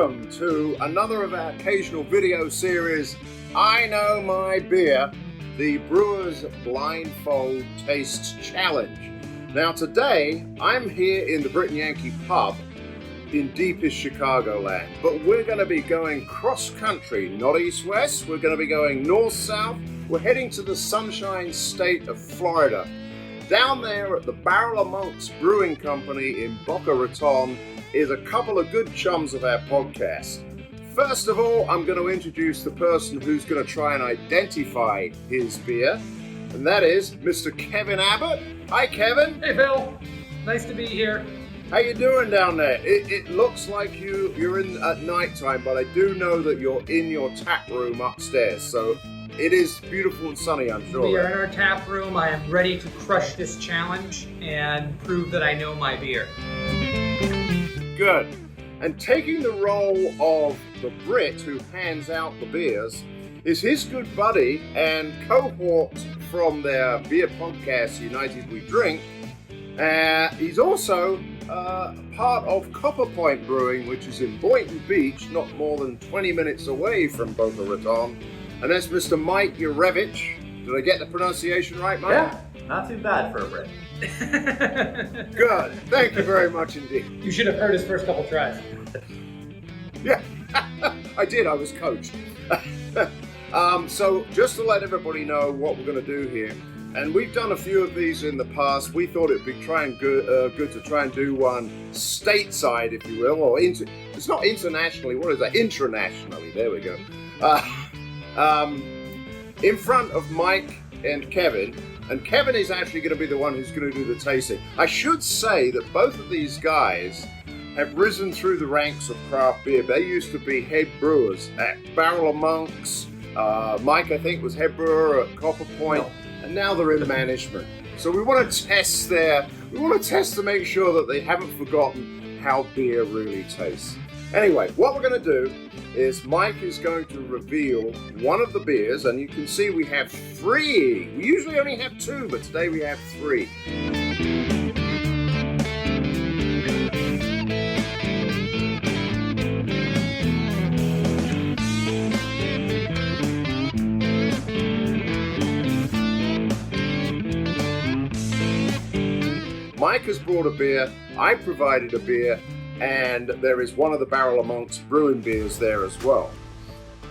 welcome to another of our occasional video series, I Know My Beer, the Brewer's Blindfold Taste Challenge. Now today, I'm here in the Britain Yankee pub in deepest Chicagoland, but we're going to be going cross-country, not east-west, we're going to be going north-south. We're heading to the Sunshine State of Florida. Down there at the Barrel of Monks Brewing Company in Boca Raton is a couple of good chums of our podcast. First of all, I'm going to introduce the person who's going to try and identify his beer, and that is Mr. Kevin Abbott. Hi, Kevin. Hey, Bill. Nice to be here. How you doing down there? It looks like you're in at night time, but I do know that you're in your tap room upstairs, so it is beautiful and sunny, I'm sure. We are in our tap room. I am ready to crush this challenge and prove that I know my beer. Good. And taking the role of the Brit who hands out the beers is his good buddy and cohort from their beer podcast, United We Drink. He's also part of Copperpoint Brewing, which is in Boynton Beach, not more than 20 minutes away from Boca Raton. And that's Mr. Mike Jurewicz. Did I get the pronunciation right, Mike? Yeah, not too bad for a Brit. Good. Thank you very much indeed. You should have heard his first couple tries. Yeah, I did. I was coached. So just to let everybody know what we're going to do here, and we've done a few of thes in the past. We thought it'd be good to try and do one stateside, if you will, or it's not internationally. What is that? Intranationally. There we go. In front of Mike and Kevin. And Kevin is actually going to be the one who's going to do the tasting. I should say that both of these guys have risen through the ranks of craft beer. They used to be head brewers at Barrel of Monks. Mike, I think, was head brewer at Copperpoint, and now they're in management. So we want to test to make sure that they haven't forgotten how beer really tastes. Anyway, what we're going to do is Mike is going to reveal one of the beers, and you can see we have three. We usually only have two, but today we have three. Mike has brought a beer, I provided a beer, and there is one of the Barrel of Monks Brewing beers there as well.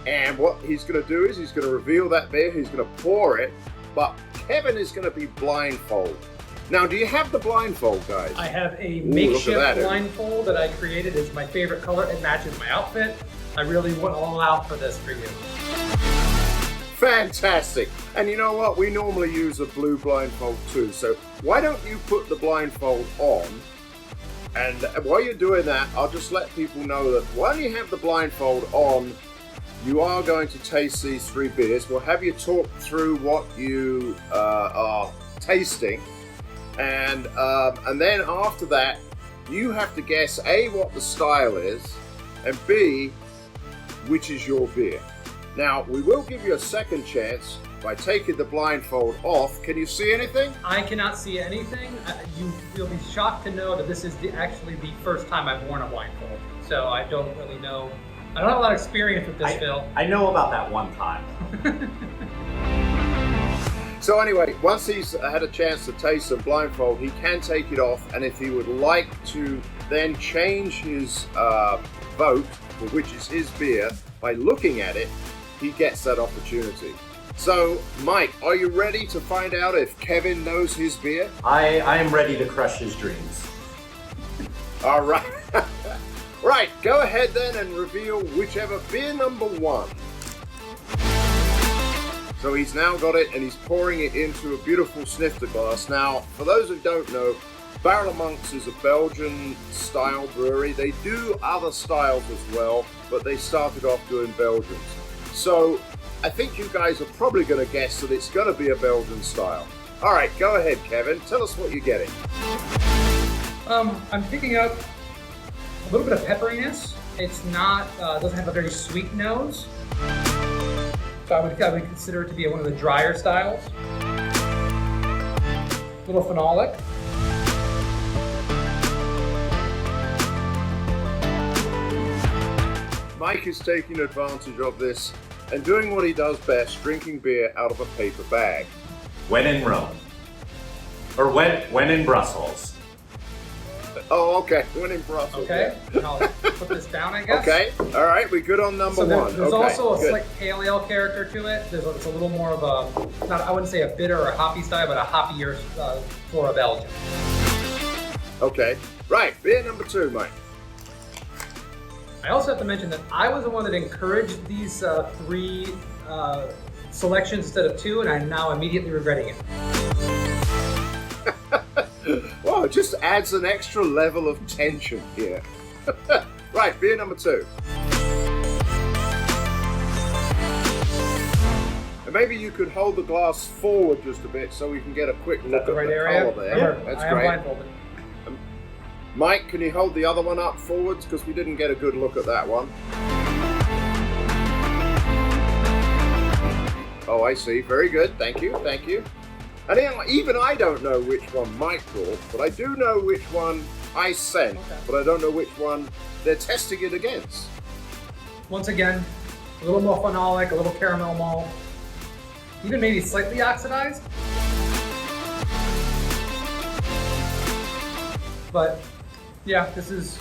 And what he's going to do is he's going to reveal that beer, he's going to pour it, but Kevin is going to be blindfold. Now, do you have the blindfold, guys? I have a makeshift blindfold that I created. It's my favorite color. It matches my outfit. I really went all out for this for you. Fantastic. And you know what? We normally use a blue blindfold too. So why don't you put the blindfold on? And while you're doing that, I'll just let people know that while you have the blindfold on, you are going to taste these three beers. We'll have you talk through what you are tasting. And then after that, you have to guess A, what the style is, and B, which is your beer. Now, we will give you a second chance by taking the blindfold off. Can you see anything? I cannot see anything. You'll be shocked to know that this is actually the first time I've worn a blindfold. So I don't really know. I don't have a lot of experience with this, Phil. I know about that one time. So anyway, once he's had a chance to taste some blindfold, he can take it off. And if he would like to then change his vote, which is his beer, by looking at it, he gets that opportunity. So, Mike, are you ready to find out if Kevin knows his beer? I am ready to crush his dreams. All right. Right, go ahead then and reveal whichever beer number one. So he's now got it and he's pouring it into a beautiful snifter glass. Now, for those who don't know, Barrel of Monks is a Belgian style brewery. They do other styles as well, but they started off doing Belgians. So I think you guys are probably going to guess that it's going to be a Belgian style. All right, go ahead, Kevin. Tell us what you're getting. I'm picking up a little bit of pepperiness. It's not, doesn't have a very sweet nose. So I would consider it to be one of the drier styles. A little phenolic. Mike is taking advantage of this and doing what he does best, drinking beer out of a paper bag. When in Rome. Or when in Brussels. Oh, okay. When in Brussels. Okay, I'll put this down, I guess. Okay, all right, we're good on number one. There's okay, also a good. slight pale ale character to it. It's a little more of a, not, I wouldn't say a bitter or a hoppy style, but a hoppier for a Belgian. Okay, right, beer number two, Mike. I also have to mention that I was the one that encouraged these three selections instead of two, and I'm now immediately regretting it. Well, it just adds an extra level of tension here. Right, beer number two. And maybe you could hold the glass forward just a bit so we can get a quick look at the right the area? color there. Yeah, That's I am great. blindfolded. Mike, can you hold the other one up forwards? Because we didn't get a good look at that one. Oh, I see. Very good. Thank you. Thank you. And even I don't know which one Mike brought, but I do know which one I sent, but I don't know which one they're testing it against. Once again, a little more phenolic, a little caramel malt, even maybe slightly oxidized. But yeah, it's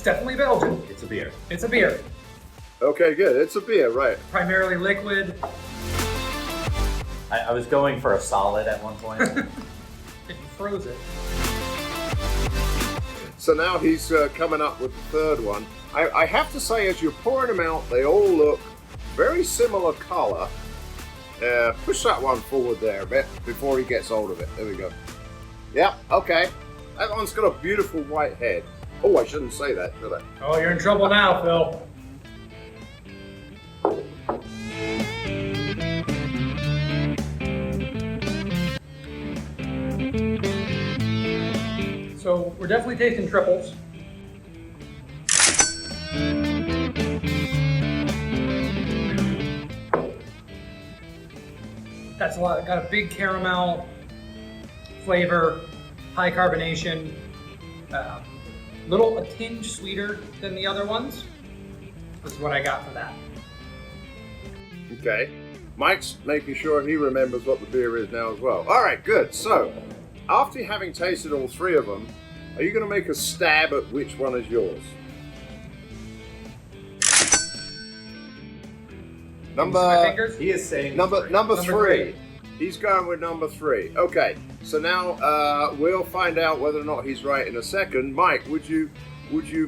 definitely Belgian. It's a beer. It's a beer. Okay, good. It's a beer, right. Primarily liquid. I was going for a solid at one point. If you froze it. So now he's coming up with the third one. I have to say, as you're pouring them out, they all look very similar color. Push that one forward there a bit before he gets hold of it. There we go. Yeah, okay. That one's got a beautiful white head. Oh, I shouldn't say that, should I? Oh, you're in trouble now, Phil. So we're definitely tasting triples. That's a lot. Got a big caramel flavor, high carbonation, a tinge sweeter than the other ones. This is what I got for that. Okay. Mike's making sure he remembers what the beer is now as well. All right, good. So, after having tasted all three of them, are you going to make a stab at which one is yours? My fingers? He is saying Number three. He's going with number three. Okay, so now we'll find out whether or not he's right in a second. Mike, would you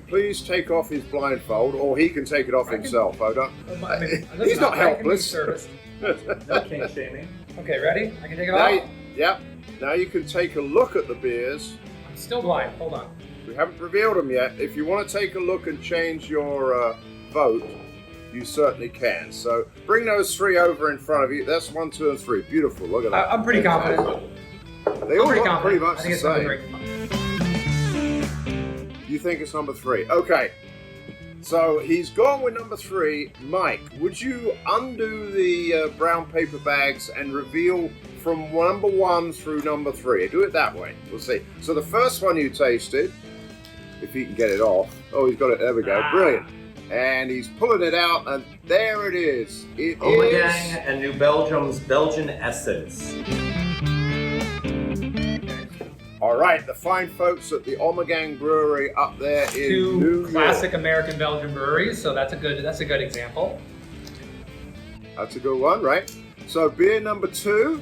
please take off his blindfold, or he can take it off himself? He's not helpless. No king shaming. Okay, ready? I can take it off? Yep. Now you can take a look at the beers. I'm still blind. Hold on. We haven't revealed them yet. If you want to take a look and change your vote, you certainly can. So bring those three over in front of you. That's 1, 2, and 3. Beautiful. Look at that. I'm pretty confident. They all look pretty much I think the it's number same. You think it's number 3? Okay. So he's gone with number 3. Mike, would you undo the brown paper bags and reveal from number 1 through number 3? Do it that way. We'll see. So the first one you tasted, if he can get it off. Oh, he's got it. There we go. Brilliant. And he's pulling it out, and there it is. It Ommegang and New Belgium's Belgian Essence. All right, the fine folks at the Ommegang Brewery up there in New Two York. classic American Belgian breweries, so that's a good example. That's a good one, right? So beer number 2.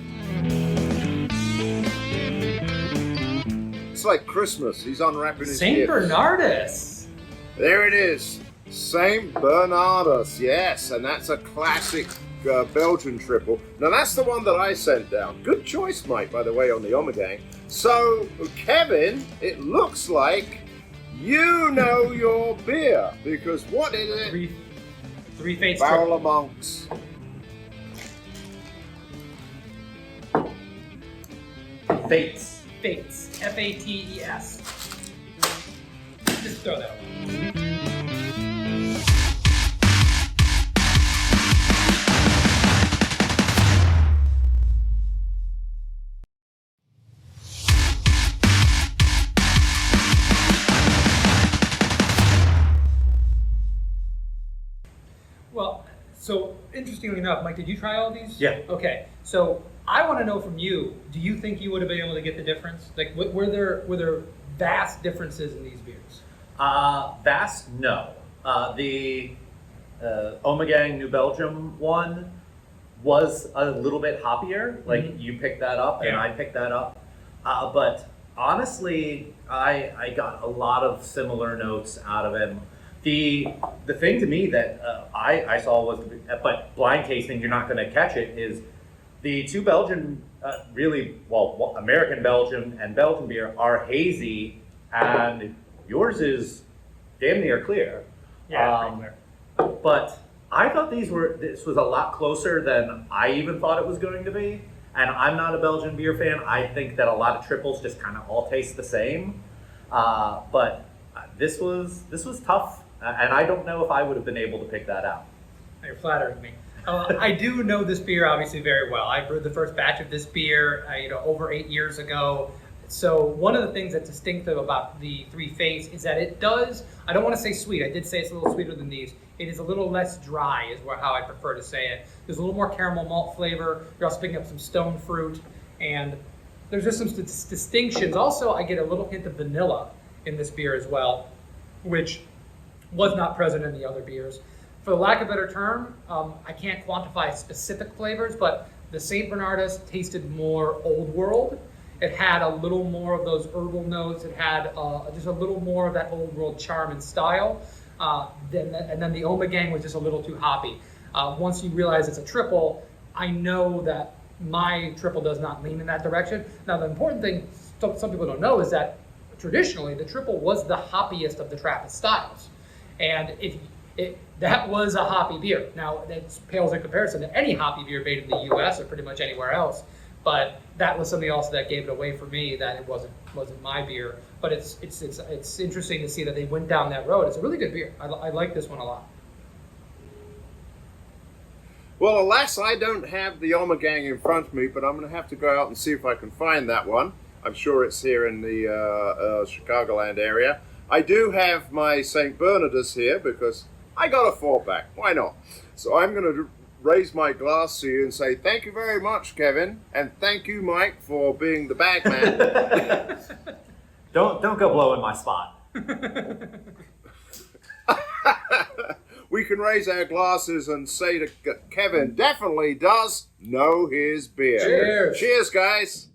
It's like Christmas. He's unwrapping his Saint gifts. Bernardus. There it is. Saint Bernardus, yes, and that's a classic Belgian triple. Now that's the one that I sent down. Good choice, Mike, by the way, on the Ommegang. So, Kevin, it looks like you know your beer, because what is it? Three Fates Barrel of Monks. Fates. Fates. F-A-T-E-S. Just throw that one. So, interestingly enough, Mike, did you try all these? Yeah. Okay. So, I want to know from you, do you think you would have been able to get the difference? Like, were there vast differences in these beers? Vast, no. The Omegang New Belgium one was a little bit hoppier. Like you picked that up and Yeah. I picked that up. But honestly, I got a lot of similar notes out of him. The thing to me that I saw was, but blind tasting, you're not going to catch it, is the two Belgian, American Belgian and Belgian beer are hazy, and yours is damn near clear. Yeah, pretty clear. But I thought this was a lot closer than I even thought it was going to be. And I'm not a Belgian beer fan. I think that a lot of triples just kind of all taste the same. But this was tough, and I don't know if I would have been able to pick that out. You're flattering me. I do know this beer obviously very well. I brewed the first batch of this beer, over 8 years ago. So one of the things that's distinctive about the Three Face is that it does, I don't want to say sweet, I did say it's a little sweeter than these. It is a little less dry is how I prefer to say it. There's a little more caramel malt flavor. You're also picking up some stone fruit, and there's just some distinctions. Also, I get a little hint of vanilla in this beer as well, which was not present in the other beers. For the lack of a better term, I can't quantify specific flavors, but the St. Bernardus tasted more old world. It had a little more of those herbal notes. It had just a little more of that old world charm and style. And then the Omegang was just a little too hoppy. Once you realize it's a triple, I know that my triple does not lean in that direction. Now, the important thing some people don't know is that traditionally the triple was the hoppiest of the Trappist styles. And that was a hoppy beer. Now, it pales in comparison to any hoppy beer made in the U.S. or pretty much anywhere else. But that was something else that gave it away for me, that it wasn't my beer. But it's interesting to see that they went down that road. It's a really good beer. I like this one a lot. Well, alas, I don't have the Omegang in front of me, but I'm going to have to go out and see if I can find that one. I'm sure it's here in the Chicagoland area. I do have my St. Bernardus here because I got a 4-pack. Why not? So I'm going to raise my glass to you and say thank you very much, Kevin, and thank you, Mike, for being the bag man. Don't go blowing my spot. We can raise our glasses and say that Kevin definitely does know his beer. Cheers. Cheers, guys.